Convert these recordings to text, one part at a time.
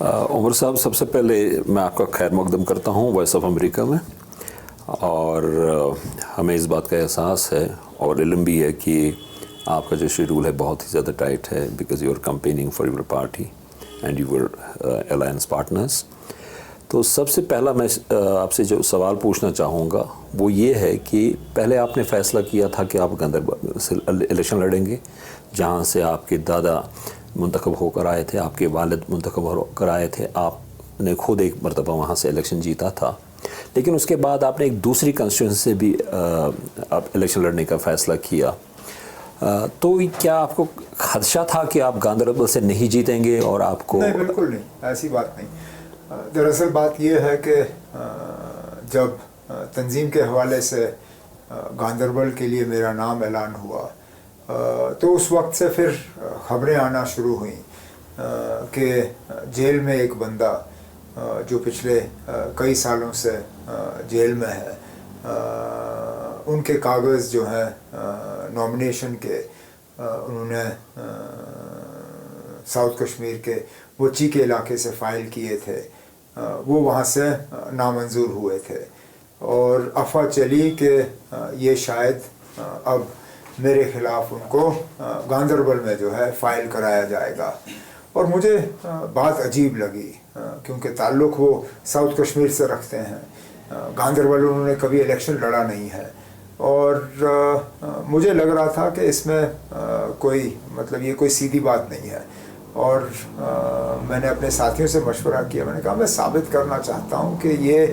उमर साहब, सबसे पहले मैं आपका खैर मकदम करता हूँ वॉइस ऑफ अमेरिका में, और हमें इस बात का एहसास है और इल्म भी है कि आपका जो शेड्यूल है बहुत ही ज़्यादा टाइट है, because you are campaigning for your party and your alliance partners. तो सबसे पहला मैं आपसे जो सवाल पूछना चाहूँगा वो ये है कि पहले आपने फ़ैसला किया था कि आप गांदरबल से इलेक्शन लड़ेंगे, जहाँ से आपके दादा मुंतखब होकर आए थे, आपके वालिद मुंतखब होकर आए थे, आपने खुद एक मरतबा वहाँ से इलेक्शन जीता था, लेकिन उसके बाद आपने एक दूसरी कंस्टिट्यूंसी से भी आप इलेक्शन लड़ने का फ़ैसला किया। तो क्या आपको खदशा था कि आप गांदरबल से नहीं जीतेंगे और आपको? नहीं, बिल्कुल नहीं, ऐसी बात नहीं। दरअसल बात यह है कि जब तंजीम के हवाले से गांदरबल के लिए मेरा नाम ऐलान हुआ तो उस वक्त से फिर ख़बरें आना शुरू हुई कि जेल में एक बंदा जो पिछले कई सालों से जेल में है, उनके कागज़ जो हैं नॉमिनेशन के, उन्होंने साउथ कश्मीर के वची के इलाके से फ़ाइल किए थे, वो वहाँ से नामंजूर हुए थे और अफवाह चली कि ये शायद अब मेरे ख़िलाफ़ उनको गांदरबल में जो है फ़ाइल कराया जाएगा। और मुझे बात अजीब लगी क्योंकि ताल्लुक़ वो साउथ कश्मीर से रखते हैं, गांदरबल उन्होंने कभी इलेक्शन लड़ा नहीं है, और मुझे लग रहा था कि इसमें कोई मतलब ये कोई सीधी बात नहीं है। और मैंने अपने साथियों से मशवरा किया, मैंने कहा मैं साबित करना चाहता हूँ कि ये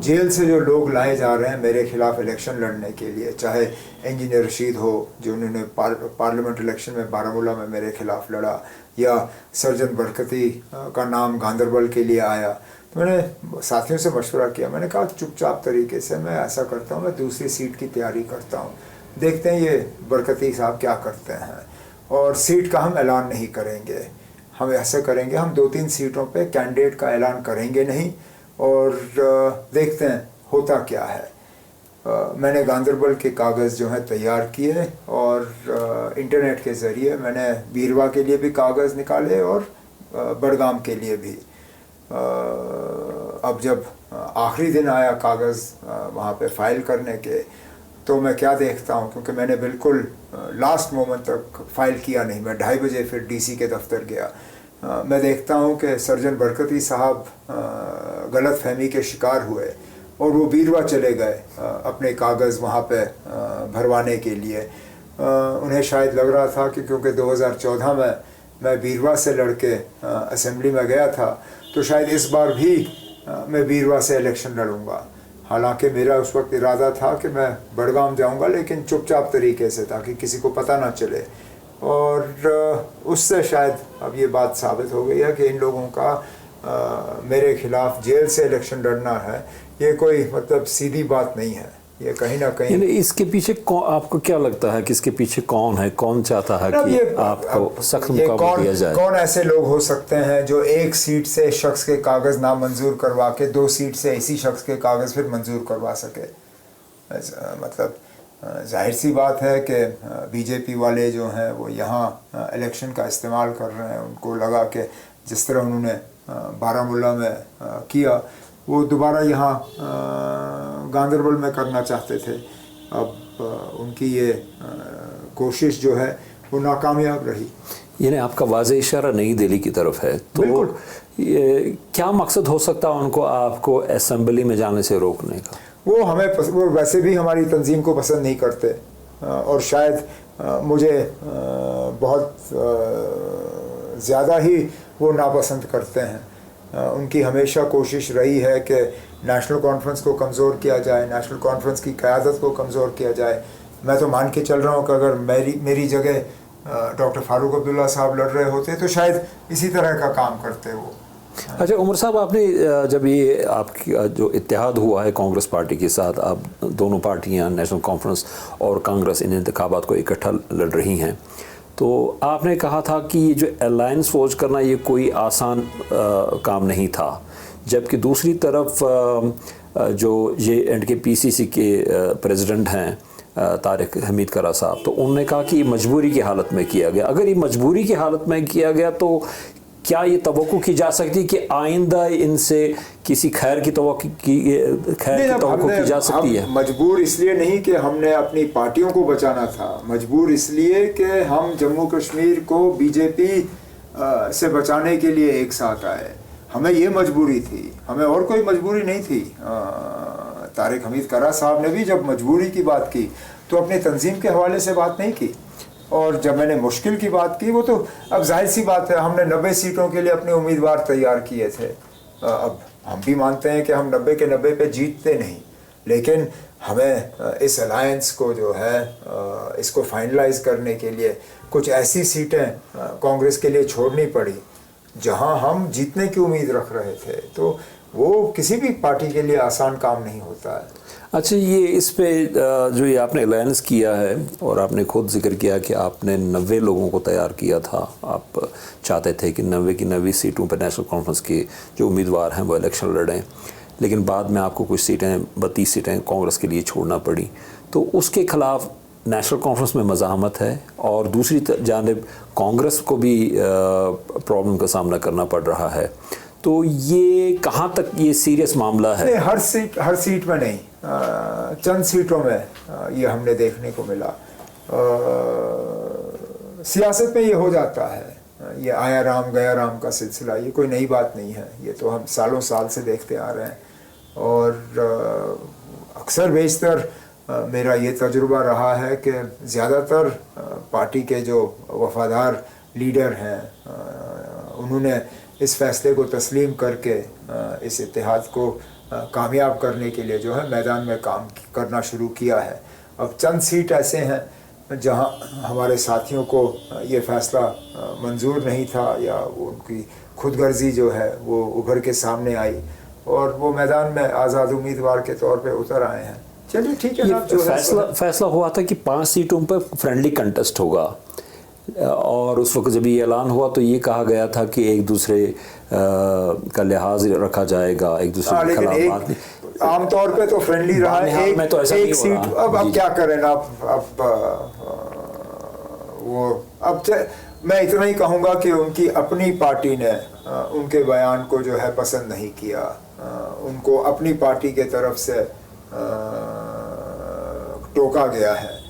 जेल से जो लोग लाए जा रहे हैं मेरे ख़िलाफ़ इलेक्शन लड़ने के लिए, चाहे इंजीनियर रशीद हो जो उन्होंने पार्लियामेंट इलेक्शन में बारामूला में मेरे ख़िलाफ़ लड़ा, या सर्जन बरकती का नाम गांदरबल के लिए आया, तो मैंने साथियों से मशवरा किया। मैंने कहा चुपचाप तरीके से मैं ऐसा करता हूँ, मैं दूसरी सीट की तैयारी करता हूँ, देखते हैं ये बरकती साहब क्या करते हैं, और सीट का हम ऐलान नहीं करेंगे, हम ऐसा करेंगे, हम 2-3 सीटों पे कैंडिडेट का ऐलान करेंगे नहीं और देखते हैं होता क्या है। मैंने गांदरबल के कागज़ जो हैं तैयार किए और इंटरनेट के ज़रिए मैंने बीरवा के लिए भी कागज़ निकाले और बड़गाम के लिए भी। अब जब आखिरी दिन आया कागज़ वहाँ पे फ़ाइल करने के, तो मैं क्या देखता हूँ, क्योंकि मैंने बिल्कुल लास्ट मोमेंट तक फ़ाइल किया नहीं, मैं 2:30 बजे फिर डीसी के दफ्तर गया, मैं देखता हूँ कि सर्जन बरकती साहब गलत फहमी के शिकार हुए और वो बीरवा चले गए अपने कागज़ वहाँ पे भरवाने के लिए। उन्हें शायद लग रहा था कि क्योंकि 2014 में मैं बीरवा से लड़के असेंबली में गया था, तो शायद इस बार भी मैं बीरवा से इलेक्शन लड़ूंगा। हालांकि मेरा उस वक्त इरादा था कि मैं बड़गाम जाऊंगा, लेकिन चुपचाप तरीके से, ताकि किसी को पता ना चले। और उससे शायद अब ये बात साबित हो गई है कि इन लोगों का मेरे ख़िलाफ़ जेल से इलेक्शन लड़ना है, ये कोई मतलब सीधी बात नहीं है, ये कहीं ना कहीं। इसके पीछे आपको क्या लगता है कि इसके पीछे कौन है, कौन चाहता है कि आपको सख्त मुकाबला दिया जाए? कौन ऐसे लोग हो सकते हैं जो एक सीट से शख्स के कागज़ नामंजूर करवा के 2 सीट से इसी शख्स के कागज़ फिर मंजूर करवा सके? मतलब जाहिर सी बात है कि बीजेपी वाले जो हैं वो यहाँ इलेक्शन का इस्तेमाल कर रहे हैं। उनको लगा कि जिस तरह उन्होंने बारामूला में किया, वो दोबारा यहाँ गांदरबल में करना चाहते थे। अब उनकी ये कोशिश जो है वो नाकामयाब रही। यानी आपका वाज़ेह इशारा नई दिल्ली की तरफ है, तो ये क्या मकसद हो सकता है उनको आपको असेंबली में जाने से रोकने का? वो वैसे भी हमारी तंजीम को पसंद नहीं करते, और शायद मुझे बहुत ज़्यादा ही वो नापसंद करते हैं। उनकी हमेशा कोशिश रही है कि नेशनल कॉन्फ्रेंस को कमज़ोर किया जाए, नेशनल कॉन्फ्रेंस की क़यादत को कमज़ोर किया जाए। मैं तो मान के चल रहा हूँ कि अगर मेरी जगह डॉक्टर फारूक अब्दुल्ला साहब लड़ रहे होते तो शायद इसी तरह का काम करते वो। अच्छा उमर साहब, आपने जब ये आपका जो इत्तेहाद हुआ है कांग्रेस पार्टी के साथ, आप दोनों पार्टियां नेशनल कॉन्फ्रेंस और कांग्रेस इन इंतखाबात को इकट्ठा लड़ रही हैं, तो आपने कहा था कि ये जो अलायंस फौज करना ये कोई आसान काम नहीं था, जबकि दूसरी तरफ जो JNK-PCC के प्रेसिडेंट हैं तारिक हमीद करा साहब, तो उन्होंने कहा कि ये मजबूरी की हालत में किया गया। अगर ये मजबूरी की हालत में किया गया तो क्या ये तवक्को की जा सकती है कि आइंदा इनसे किसी खैर की तवक्को की जा सकती है? मजबूर इसलिए नहीं कि हमने अपनी पार्टियों को बचाना था, मजबूर इसलिए कि हम जम्मू कश्मीर को बीजेपी से बचाने के लिए एक साथ आए। हमें ये मजबूरी थी, हमें और कोई मजबूरी नहीं थी। तारिक हमीद करा साहब ने भी जब मजबूरी की बात की तो अपनी तंजीम के हवाले से बात नहीं की, और जब मैंने मुश्किल की बात की वो तो अब जाहिर सी बात है, हमने 90 सीटों के लिए अपने उम्मीदवार तैयार किए थे। अब हम भी मानते हैं कि हम 90 के 90 पे जीतते नहीं, लेकिन हमें इस अलायंस को जो है इसको फाइनलाइज करने के लिए कुछ ऐसी सीटें कांग्रेस के लिए छोड़नी पड़ी जहां हम जीतने की उम्मीद रख रहे थे। तो वो किसी भी पार्टी के लिए आसान काम नहीं होता है। अच्छा, ये इस पे जो ये आपने अलायंस किया है और आपने खुद जिक्र किया कि आपने 90 लोगों को तैयार किया था, आप चाहते थे कि 90 की 90 सीटों पर नेशनल कॉन्फ्रेंस के जो उम्मीदवार हैं वो इलेक्शन लड़ें, लेकिन बाद में आपको कुछ सीटें 32 सीटें कांग्रेस के लिए छोड़ना पड़ी, तो उसके खिलाफ नेशनल कॉन्फ्रेंस में मज़ाहमत है और दूसरी जानिब कांग्रेस को भी प्रॉब्लम का सामना करना पड़ रहा है। तो ये कहाँ तक ये सीरियस मामला है? हर सीट में नहीं, चंद सीटों में ये हमने देखने को मिला। सियासत में ये हो जाता है, ये आया राम गया राम का सिलसिला, ये कोई नई बात नहीं है, ये तो हम सालों साल से देखते आ रहे हैं। और अक्सर बेशतर मेरा ये तजुर्बा रहा है कि ज़्यादातर पार्टी के जो वफादार लीडर हैं उन्होंने इस फैसले को तस्लीम करके इस इत्तेहाद को कामयाब करने के लिए जो है मैदान में काम करना शुरू किया है। अब चंद सीट ऐसे हैं जहां हमारे साथियों को ये फैसला मंजूर नहीं था या उनकी खुदगर्जी जो है वो उभर के सामने आई और वो मैदान में आज़ाद उम्मीदवार के तौर पे उतर आए हैं। चलिए ठीक है, फैसला हुआ था कि 5 सीटों पर फ्रेंडली कंटेस्ट होगा और उस वक्त जब ये ऐलान हुआ तो ये कहा गया था कि एक दूसरे का लिहाज रखा जाएगा, एक दूसरे के खिलाफ बात नहीं। आमतौर पे तो फ्रेंडली रहा है, एक सीट। अब क्या करें ना, मैं इतना ही कहूँगा कि उनकी अपनी पार्टी ने उनके बयान को जो है पसंद नहीं किया, उनको अपनी पार्टी के तरफ से टोका गया है,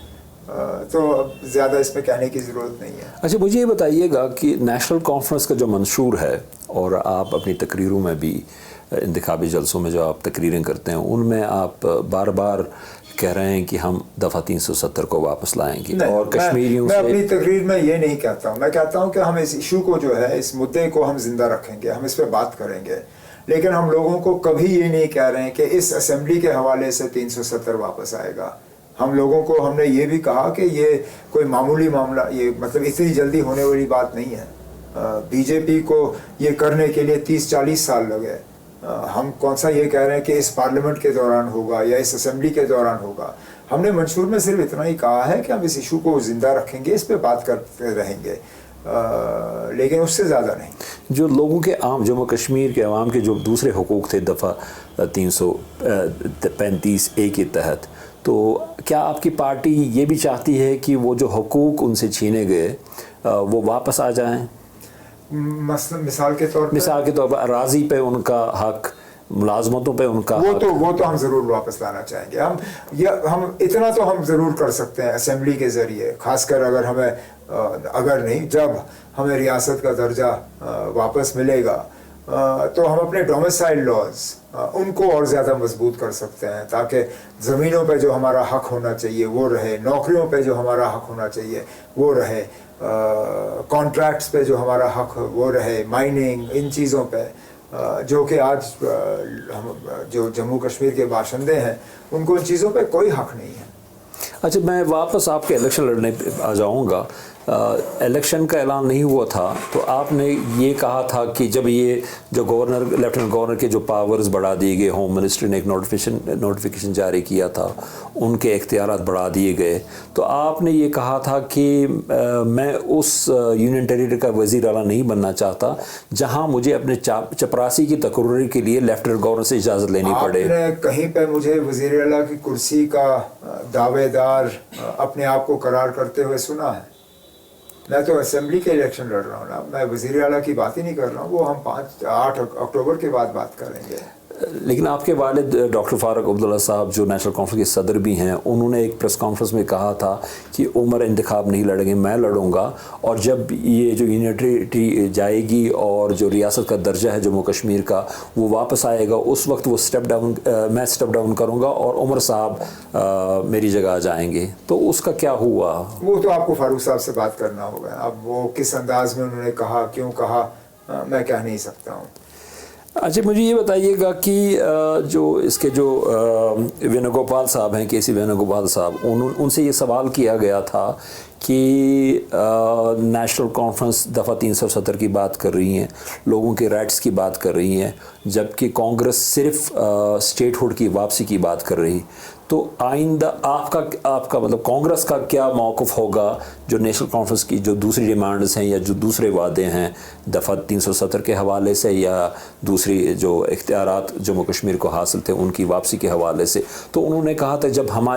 तो ज़्यादा इसमें कहने की ज़रूरत नहीं है। अच्छा, मुझे ये बताइएगा कि नेशनल कॉन्फ्रेंस का जो मंशूर है और आप अपनी तकरीरों में भी, इंतखाबी जलसों में जो आप तकरीरें करते हैं उनमें आप बार बार कह रहे हैं कि हम दफ़ा 370 को वापस लाएंगे और कश्मीरियों मैं अपनी तकरीर में ये नहीं कहता हूँ। मैं कहता हूँ कि हम इस इशू को जो है, इस मुद्दे को हम जिंदा रखेंगे, हम इस पर बात करेंगे, लेकिन हम लोगों को कभी ये नहीं कह रहे हैं कि इस असेंबली के हवाले से 370 वापस आएगा। हम लोगों को हमने ये भी कहा कि ये कोई मामूली मामला, ये मतलब इतनी जल्दी होने वाली बात नहीं है। बीजेपी को ये करने के लिए 30-40 साल लगे। हम कौन सा ये कह रहे हैं कि इस पार्लियामेंट के दौरान होगा या इस असेंबली के दौरान होगा। हमने मंशूर में सिर्फ इतना ही कहा है कि हम इस इशू को जिंदा रखेंगे, इस पे बात करते रहेंगे, लेकिन उससे ज़्यादा नहीं। जो लोगों के आम जम्मू कश्मीर के अवाम के जो दूसरे हुकूक थे दफ़ा 335A के तहत, तो क्या आपकी पार्टी ये भी चाहती है कि वो जो हुकूक उनसे छीने गए वो वापस आ जाएं? मिसाल के तौर पर अराजी पे उनका हक, मुलाजमतों पे उनका हक, वो तो हम ज़रूर वापस लाना चाहेंगे। हम इतना तो हम ज़रूर कर सकते हैं असेंबली के ज़रिए, खासकर अगर हमें अगर नहीं जब हमें रियासत का दर्जा वापस मिलेगा तो हम अपने डोमिसाइल लॉज उनको और ज़्यादा मजबूत कर सकते हैं, ताकि ज़मीनों पे जो हमारा हक होना चाहिए वो रहे, नौकरियों पे जो हमारा हक होना चाहिए वो रहे, कॉन्ट्रैक्ट्स पे जो हमारा हक वो रहे, माइनिंग, इन चीज़ों पे जो कि आज हम जो जम्मू कश्मीर के बाशिंदे हैं उनको इन चीज़ों पे कोई हक नहीं है। अच्छा, मैं वापस आपके इलेक्शन लड़ने पे आ जाऊंगा। इलेक्शन का ऐलान नहीं हुआ था तो आपने ये कहा था कि जब ये जो गवर्नर, लेफ्टिनेंट गवर्नर के जो पावर्स बढ़ा दिए गए, होम मिनिस्ट्री ने एक नोटिफिकेशन जारी किया था, उनके इख्तियारात बढ़ा दिए गए, तो आपने ये कहा था कि मैं उस यूनियन टेरिटरी का वज़ीर आला नहीं बनना चाहता जहां मुझे अपने चपरासी की तकर्री के लिए लेफ्टिनेंट गवर्नर से इजाज़त लेनी पड़े। आपने कहीं पे मुझे वज़ीर आला की कुर्सी का दावेदार अपने आप को करार करते हुए सुना है? मैं तो असेंबली के इलेक्शन लड़ रहा हूँ ना, मैं वज़ीर आला की बात ही नहीं कर रहा हूँ, वो हम 8 अक्टूबर के बाद बात करेंगे। लेकिन आपके वालिद डॉक्टर फारूक अब्दुल्ला साहब जो नेशनल कॉन्फ्रेंस के सदर भी हैं, उन्होंने एक प्रेस कॉन्फ्रेंस में कहा था कि उमर इंतखाब नहीं लड़ेंगे, मैं लड़ूंगा, और जब ये जो यूनिटी जाएगी और जो रियासत का दर्जा है जम्मू कश्मीर का वो वापस आएगा, उस वक्त वो मैं स्टेप डाउन करूँगा और उमर साहब मेरी जगह आ जाएंगे। तो उसका क्या हुआ? वो तो आपको फारूक साहब से बात करना होगा। अब वो किस अंदाज में उन्होंने कहा, क्यों कहा, मैं कह नहीं सकता हूँ। अच्छा, मुझे ये बताइएगा कि जो इसके जो वेणुगोपाल साहब हैं, केसी वेणुगोपाल साहब, उनसे ये सवाल किया गया था कि नेशनल कॉन्फ्रेंस दफ़ा 370 की बात कर रही हैं, लोगों के राइट्स की बात कर रही हैं, जबकि कांग्रेस सिर्फ स्टेटहुड की वापसी की बात कर रही। तो आइंदा आपका मतलब कांग्रेस का क्या मौक़िफ़ होगा जो नेशनल कॉन्फ्रेंस की जो दूसरी डिमांड्स हैं या जो दूसरे वादे हैं दफ़ा 370 के हवाले से, या दूसरी जो इख्तियारात जम्मू कश्मीर को हासिल थे उनकी वापसी के हवाले से? तो उन्होंने कहा था जब हम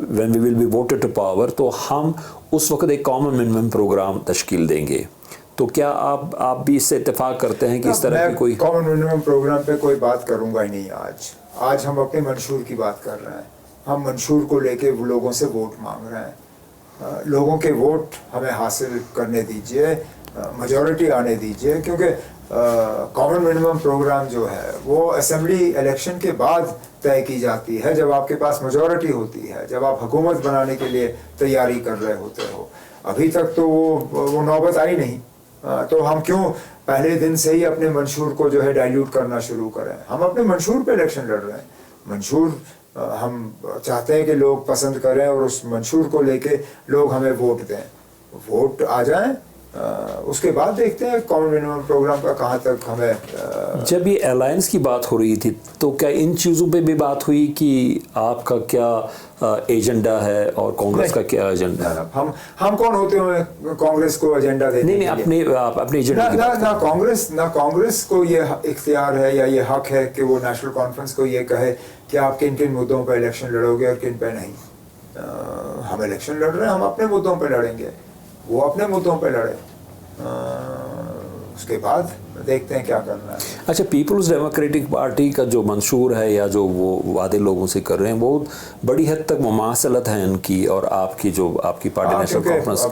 when we will be voted to power, तो हम उस वक्त एक कॉमन मिनिमम प्रोग्राम तश्कील देंगे। तो क्या आप भी इससे इत्तेफाक करते हैं कि इस तरह की कोई कॉमन मिनिमम प्रोग्राम पे कोई बात करूंगा ही नहीं। आज हम अपने मंशूर की बात कर रहे हैं। हम मंशूर को लेके लोगों से वोट मांग रहे हैं। लोगों के वोट हमें हासिल करने दीजिए, मेजॉरिटी आने दीजिए, क्योंकि कॉमन मिनिमम प्रोग्राम जो है वो असेंबली इलेक्शन के बाद तय की जाती है, जब आपके पास मेजॉरिटी होती है, जब आप हुकूमत बनाने के लिए तैयारी कर रहे होते हो। अभी तक तो वो नौबत आई नहीं, तो हम क्यों पहले दिन से ही अपने मंशूर को जो है डाइल्यूट करना शुरू करें। हम अपने मंशूर पे इलेक्शन लड़ रहे हैं। मंशूर हम चाहते हैं कि लोग पसंद करें और उस मंशूर को लेके लोग हमें वोट दें। वोट आ जाएं, उसके बाद देखते हैं कॉमन मिनिमम प्रोग्राम का कहाँ तक हमें। जब ये अलायंस की बात हो रही थी तो क्या इन चीज़ों पे भी बात हुई कि आपका क्या एजेंडा है और कांग्रेस का क्या एजेंडा है? हम कौन होते हैं कांग्रेस को एजेंडा देने? नहीं, अपने एजेंडा ना कांग्रेस को ये इख्तियार है या ये हक है कि वो नेशनल कॉन्फ्रेंस को ये कहे कि आप किन किन मुद्दों पर इलेक्शन लड़ोगे और किन पे नहीं। हम इलेक्शन लड़ रहे हैं, हम अपने मुद्दों पर लड़ेंगे, वो अपने मुद्दों पे लड़े, उसके बाद देखते हैं क्या करना है। अच्छा, पीपल्स डेमोक्रेटिक पार्टी का जो मंशूर है या जो वो वादे लोगों से कर रहे हैं, बहुत बड़ी हद तक मुमासलत है इनकी और आपकी पार्टी नेशनल कॉन्फ्रेंस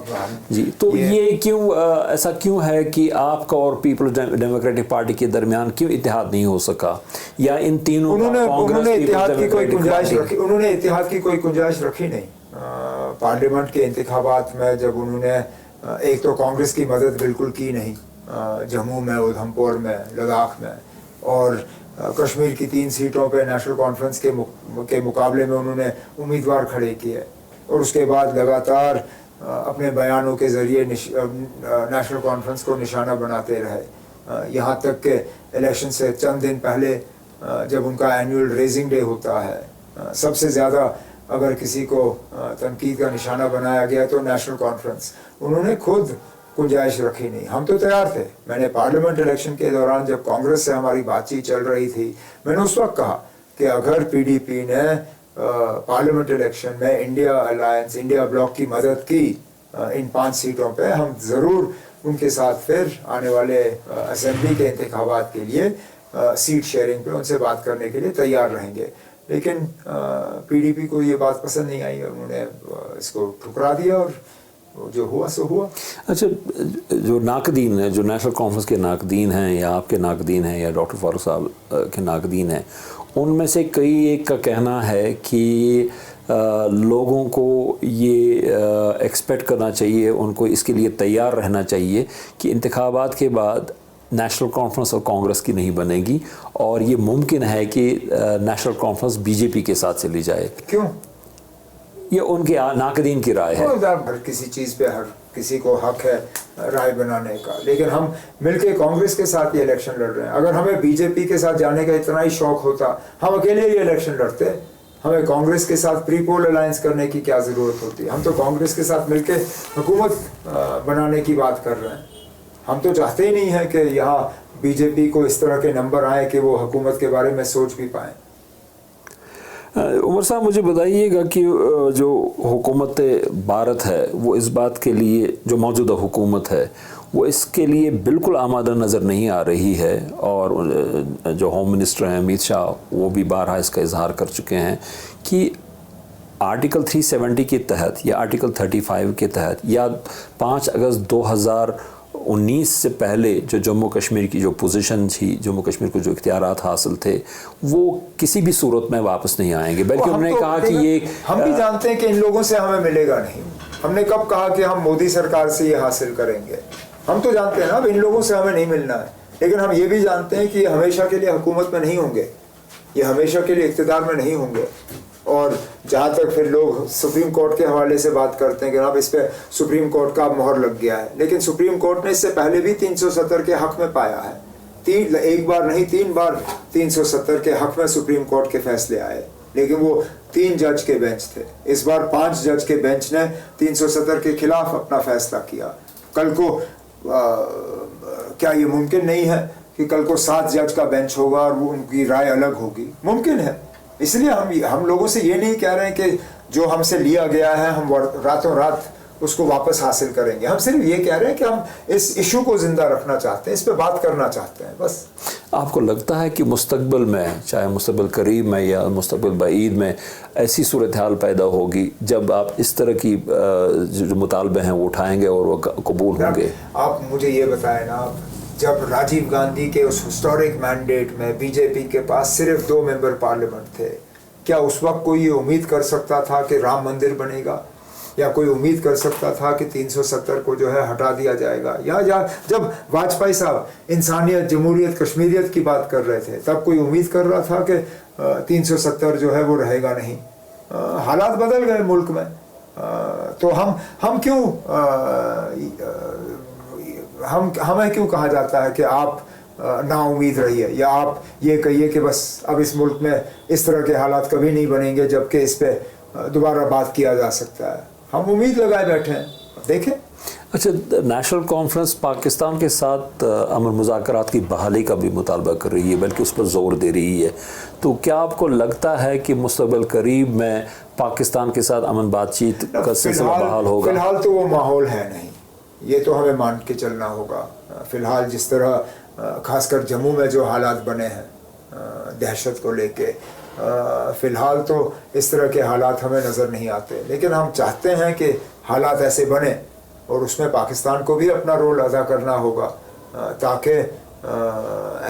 जी। तो ये क्यों ऐसा क्यों है कि आपका और पीपल्स डेमोक्रेटिक पार्टी के दरमियान क्यों इत्तेहाद नहीं हो सका? या इन तीनों उन्होंने इत्तेहाद की कोई गुंजाइश रखी नहीं। पार्लियामेंट के इंतखाबात में जब उन्होंने एक तो कांग्रेस की मदद बिल्कुल की नहीं, जम्मू में, उधमपुर में, लद्दाख में, और कश्मीर की 3 सीटों पे नेशनल कॉन्फ्रेंस के मुकाबले में उन्होंने उम्मीदवार खड़े किए, और उसके बाद लगातार अपने बयानों के ज़रिए नेशनल कॉन्फ्रेंस को निशाना बनाते रहे। यहाँ तक कि इलेक्शन से चंद दिन पहले जब उनका एनुअल रेजिंग डे होता है, सबसे ज़्यादा अगर किसी को तनकीद का निशाना बनाया गया तो नेशनल कॉन्फ्रेंस, उन्होंने खुद गुंजाइश रखी नहीं। हम तो तैयार थे। मैंने पार्लियामेंट इलेक्शन के दौरान जब कांग्रेस से हमारी बातचीत चल रही थी, मैंने उस वक्त कहा कि अगर पीडीपी ने पार्लियामेंट इलेक्शन में इंडिया अलायंस, इंडिया ब्लॉक की मदद की इन 5 सीटों पे, हम ज़रूर उनके साथ फिर आने वाले असेंबली के इंतखाबात के लिए सीट शेयरिंग पे उनसे बात करने के लिए तैयार रहेंगे। लेकिन पीडीपी को ये बात पसंद नहीं आई और उन्होंने इसको ठुकरा दिया, और जो हुआ सो हुआ। अच्छा, जो नाकदीन है, जो नेशनल कॉन्फ्रेंस के नाकदीन हैं या आपके नाकदीन हैं या डॉक्टर फारूक साहब के नाकदीन हैं, उनमें से कई एक का कहना है कि लोगों को ये एक्सपेक्ट करना चाहिए, उनको इसके लिए तैयार रहना चाहिए कि इंतखाबात के बाद नेशनल कॉन्फ्रेंस और कांग्रेस की नहीं बनेगी, और ये मुमकिन है कि नेशनल कॉन्फ्रेंस बीजेपी के साथ चली जाए। क्यों? ये उनके नाकदीन की राय है। हर किसी चीज़ पे हर किसी को हक है राय बनाने का, लेकिन हम मिलके कांग्रेस के साथ ये इलेक्शन लड़ रहे हैं। अगर हमें बीजेपी के साथ जाने का इतना ही शौक होता, हम अकेले ही इलेक्शन लड़ते। हमें कांग्रेस के साथ प्री पोल अलायंस करने की क्या ज़रूरत होती? हम तो कांग्रेस के साथ मिलके हुकूमत बनाने की बात कर रहे हैं। हम तो चाहते ही नहीं है कि यहाँ बीजेपी को इस तरह के नंबर आए कि वो हुकूमत के बारे में सोच भी पाएँ। उमर साहब मुझे बताइएगा कि जो हुकूमत भारत है वो इस बात के लिए, जो मौजूदा हुकूमत है वो इसके लिए बिल्कुल आमादा नज़र नहीं आ रही है, और जो होम मिनिस्टर हैं अमित शाह वो भी बारहा इसका इजहार कर चुके हैं कि आर्टिकल 370 के तहत या आर्टिकल 35 के तहत या 5 अगस्त 2019 से पहले जो जम्मू कश्मीर की जो पोजीशन थी, जम्मू कश्मीर को जो इख्तियारात हासिल थे, वो किसी भी सूरत में वापस नहीं आएंगे। बल्कि उन्होंने कहा कि ये, हम भी जानते हैं कि इन लोगों से हमें मिलेगा नहीं। हमने कब कहा कि हम मोदी सरकार से ये हासिल करेंगे? हम तो जानते हैं ना इन लोगों से हमें नहीं मिलना है, लेकिन हम ये भी जानते हैं कि ये हमेशा के लिए हुकूमत में नहीं होंगे, ये हमेशा के लिए इख्तिदार में नहीं होंगे। और जहाँ तक फिर लोग सुप्रीम कोर्ट के हवाले से बात करते हैं कि अब इस पे सुप्रीम कोर्ट का मोहर लग गया है, लेकिन सुप्रीम कोर्ट ने इससे पहले भी 370 के हक में पाया है। एक बार नहीं 3 बार 370 के हक में सुप्रीम कोर्ट के फैसले आए, लेकिन वो 3 जज के बेंच थे। इस बार 5 जज के बेंच ने 370 के खिलाफ अपना फैसला किया। कल को क्या ये मुमकिन नहीं है कि कल को 7 जज का बेंच होगा और वो उनकी राय अलग होगी? मुमकिन है। इसलिए हम लोगों से ये नहीं कह रहे हैं कि जो हमसे लिया गया है हम रातों रात उसको वापस हासिल करेंगे। हम सिर्फ ये कह रहे हैं कि हम इस इशू को जिंदा रखना चाहते हैं, इस पे बात करना चाहते हैं, बस। आपको लगता है कि मुस्तकबिल में, चाहे मुस्तकबिल करीब में या मुस्तकबिल बईद में, ऐसी सूरत हाल पैदा होगी जब आप इस तरह की जो मुतालबे हैं वो उठाएंगे और वो कबूल होंगे? आप मुझे ये बताएं ना, जब राजीव गांधी के उस हिस्टोरिक मैंडेट में बीजेपी के पास सिर्फ 2 मेंबर पार्लियामेंट थे, क्या उस वक्त कोई ये उम्मीद कर सकता था कि राम मंदिर बनेगा, या कोई उम्मीद कर सकता था कि 370 को जो है हटा दिया जाएगा? या जब वाजपेयी साहब इंसानियत, जमहूरियत, कश्मीरियत की बात कर रहे थे, तब कोई उम्मीद कर रहा था कि 370 जो है वो रहेगा नहीं? हालात बदल गए मुल्क में। तो हम क्यों हमें क्यों कहा जाता है कि आप ना उम्मीद रहिए, या आप ये कहिए कि बस अब इस मुल्क में इस तरह के हालात कभी नहीं बनेंगे जबकि इस पे दोबारा बात किया जा सकता है? हम उम्मीद लगाए बैठे हैं, देखें। अच्छा, नेशनल कॉन्फ्रेंस पाकिस्तान के साथ अमन मुज़ाकरात की बहाली का भी मुतालबा कर रही है, बल्कि उस पर ज़ोर दे रही है। तो क्या आपको लगता है कि मुस्तक़बिल करीब में पाकिस्तान के साथ अमन बातचीत का सिलसिला बहाल होगा? फिलहाल तो वो माहौल है नहीं, ये तो हमें मान के चलना होगा। फिलहाल जिस तरह खासकर जम्मू में जो हालात बने हैं दहशत को लेके, फ़िलहाल तो इस तरह के हालात हमें नज़र नहीं आते, लेकिन हम चाहते हैं कि हालात ऐसे बने और उसमें पाकिस्तान को भी अपना रोल अदा करना होगा, ताकि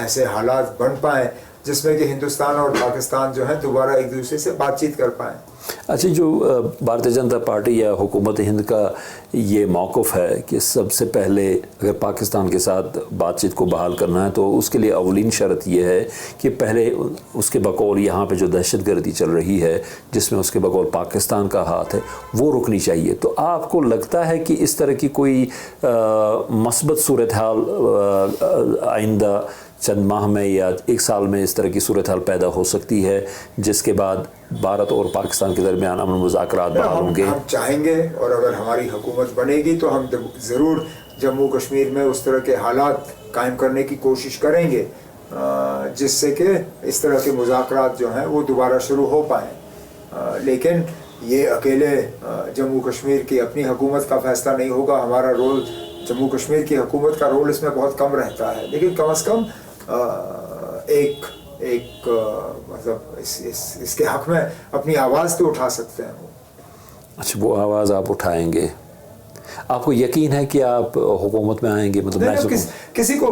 ऐसे हालात बन पाएँ जिसमें कि हिंदुस्तान और पाकिस्तान जो है दोबारा एक दूसरे से बातचीत कर पाएँ। अच्छा, जो भारतीय जनता पार्टी या हुकूमत हिंद का ये मौक़िफ़ है कि सबसे पहले अगर पाकिस्तान के साथ बातचीत को बहाल करना है तो उसके लिए अवलीन शर्त ये है कि पहले उसके बकौल यहाँ पे जो दहशतगर्दी चल रही है, जिसमें उसके बकौल पाकिस्तान का हाथ है, वो रुकनी चाहिए। तो आपको लगता है कि इस तरह की कोई मस्बत सूरत हाल आइंदा चंद माह में या 1 साल में इस तरह की सूरत हाल पैदा हो सकती है जिसके बाद भारत और पाकिस्तान के दरमियान अमन मुज़ाकरात बहाल होंगे? हम चाहेंगे, और अगर हमारी हुकूमत बनेगी तो हम ज़रूर जम्मू कश्मीर में उस तरह के हालात कायम करने की कोशिश करेंगे जिससे कि इस तरह के मुज़ाकरात जो हैं वो दोबारा शुरू हो पाएँ। लेकिन ये अकेले जम्मू कश्मीर की अपनी हुकूमत का फ़ैसला नहीं होगा। हमारा रोल, जम्मू कश्मीर की हुकूमत का रोल इसमें बहुत कम रहता है, लेकिन कम से कम मतलब इसके हक में अपनी आवाज़ तो उठा सकते हैं। अच्छा, वो आवाज़ आप उठाएंगे? आपको यकीन है कि आप हुकूमत में आएंगे? मतलब किसी को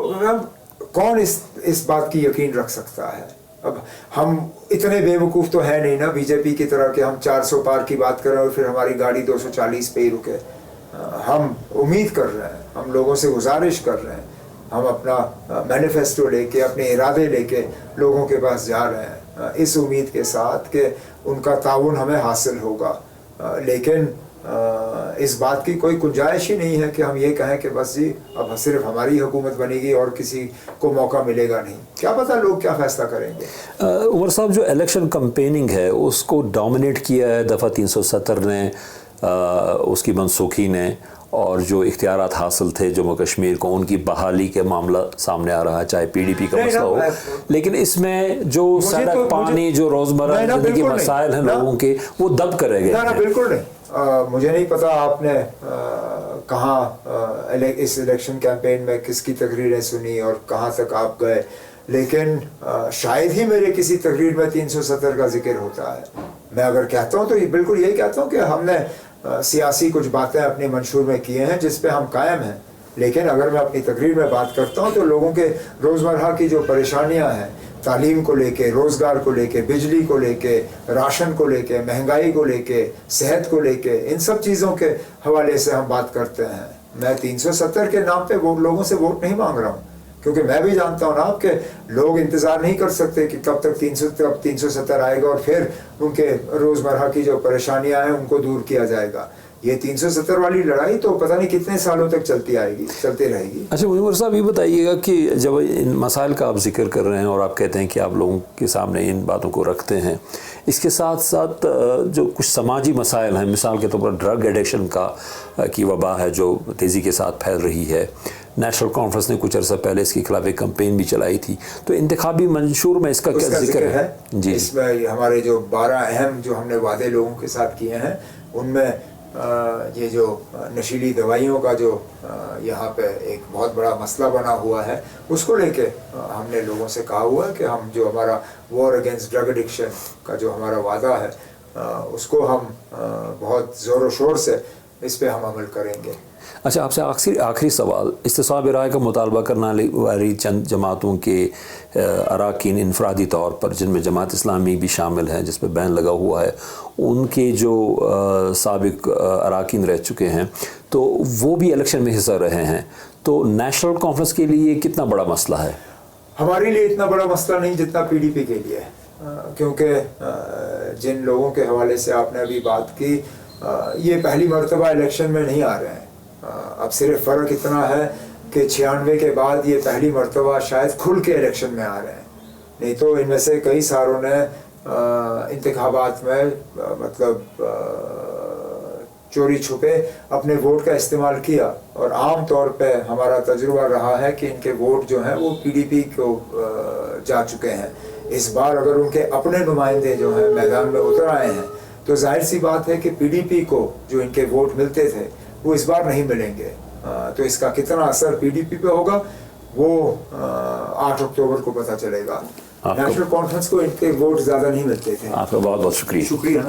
कौन इस बात की यकीन रख सकता है? अब हम इतने बेवकूफ़ तो है नहीं ना बीजेपी की तरह कि हम 400 पार की बात करें और फिर हमारी गाड़ी 240 पे ही रुके। हम उम्मीद कर रहे हैं, हम लोगों से गुजारिश कर रहे हैं, हम अपना मैनिफेस्टो लेके, अपने इरादे लेके लोगों के पास जा रहे हैं इस उम्मीद के साथ कि उनका ताउन हमें हासिल होगा। लेकिन इस बात की कोई गुंजाइश ही नहीं है कि हम ये कहें कि बस जी अब सिर्फ हमारी हुकूमत बनेगी और किसी को मौका मिलेगा नहीं। क्या पता लोग क्या फैसला करेंगे। उमर साहब, जो इलेक्शन कैंपेनिंग है उसको डोमिनेट किया है दफ़ा 370 ने, اس کی منسوخی نے اور جو اختیارات حاصل تھے جموں کشمیر کو ان کی بحالی کے معاملہ سامنے آ رہا ہے، چاہے پی ڈی پی کا مسئلہ ہو، لیکن اس میں جو سڑک پانی جو روزمرہ زندگی مسائل ہیں لوگوں کے وہ دب کرے گئے. نا بالکل نہیں. مجھے نہیں پتا آپ نے کہاں اس الیکشن کیمپین میں کس کی تقریریں سنی اور کہاں تک آپ گئے، لیکن شاید ہی میرے کسی تقریر میں 370 کا ذکر ہوتا ہے. میں اگر کہتا ہوں تو بالکل یہی کہتا ہوں کہ ہم نے سیاسی کچھ باتیں اپنے منشور میں کیے ہیں جس پہ ہم قائم ہیں، لیکن اگر میں اپنی تقریر میں بات کرتا ہوں تو لوگوں کے روزمرہ کی جو پریشانیاں ہیں، تعلیم کو لے کے، روزگار کو لے کے، بجلی کو لے کے، راشن کو لے کے، مہنگائی کو لے کے، صحت کو لے کے، ان سب چیزوں کے حوالے سے ہم بات کرتے ہیں. میں 370 کے نام پہ لوگوں سے ووٹ نہیں مانگ رہا ہوں، کیونکہ میں بھی جانتا ہوں نا آپ کہ لوگ انتظار نہیں کر سکتے کہ کب تک 370 آئے گا اور پھر ان کے روزمرہ کی جو پریشانیاں ہیں ان کو دور کیا جائے گا. یہ 370 والی لڑائی تو پتہ نہیں کتنے سالوں تک چلتی رہے گی. اچھا عمر صاحب یہ بتائیے گا کہ جب ان مسائل کا آپ ذکر کر رہے ہیں اور آپ کہتے ہیں کہ آپ لوگوں کے سامنے ان باتوں کو رکھتے ہیں، اس کے ساتھ ساتھ جو کچھ سماجی مسائل ہیں، مثال کے طور پر ڈرگ ایڈکشن کی وبا ہے جو تیزی کے ساتھ پھیل رہی ہے، نیشنل کانفرنس نے کچھ عرصہ پہلے اس کے خلاف ایک کمپین بھی چلائی تھی، تو انتخابی منشور میں اس کا کیا ذکر ہے؟ جی اس میں ہمارے جو 12 اہم جو ہم نے وعدے لوگوں کے ساتھ کیے ہیں ان میں یہ جو نشیلی دوائیوں کا جو یہاں پہ ایک بہت بڑا مسئلہ بنا ہوا ہے اس کو لے کے ہم نے لوگوں سے کہا ہوا ہے کہ ہم جو ہمارا وار اگینسٹ ڈرگ ایڈکشن کا جو ہمارا وعدہ ہے اس کو ہم بہت زور و شور سے اس پہ ہم عمل کریں گے. اچھا آپ سے آخری سوال، استصواب رائے کا مطالبہ کرنے والی چند جماعتوں کے اراکین انفرادی طور پر، جن میں جماعت اسلامی بھی شامل ہے جس پہ بین لگا ہوا ہے، ان کے جو سابق اراکین رہ چکے ہیں تو وہ بھی الیکشن میں حصہ رہے ہیں، تو نیشنل کانفرنس کے لیے کتنا بڑا مسئلہ ہے؟ ہمارے لیے اتنا بڑا مسئلہ نہیں جتنا پی ڈی پی کے لیے ہے، کیونکہ جن لوگوں کے حوالے سے آپ نے ابھی بات کی یہ پہلی مرتبہ الیکشن میں نہیں آ رہے ہیں. اب صرف فرق اتنا ہے کہ 96 کے بعد یہ پہلی مرتبہ شاید کھل کے الیکشن میں آ رہے ہیں، نہیں تو ان میں سے کئی ساروں نے انتخابات میں مطلب چوری چھپے اپنے ووٹ کا استعمال کیا، اور عام طور پہ ہمارا تجربہ رہا ہے کہ ان کے ووٹ جو ہیں وہ پی ڈی پی کو جا چکے ہیں. اس بار اگر ان کے اپنے نمائندے جو ہیں میدان میں اتر آئے ہیں تو ظاہر سی بات ہے کہ پی ڈی پی کو جو ان کے ووٹ ملتے تھے وہ اس بار نہیں ملیں گے. تو اس کا کتنا اثر پی ڈی پی پہ ہوگا وہ 8 اکتوبر کو پتہ چلے گا. نیشنل کانفرنس کو ان کے ووٹ زیادہ نہیں ملتے تھے. آپ کا بہت بہت شکریہ. شکریہ.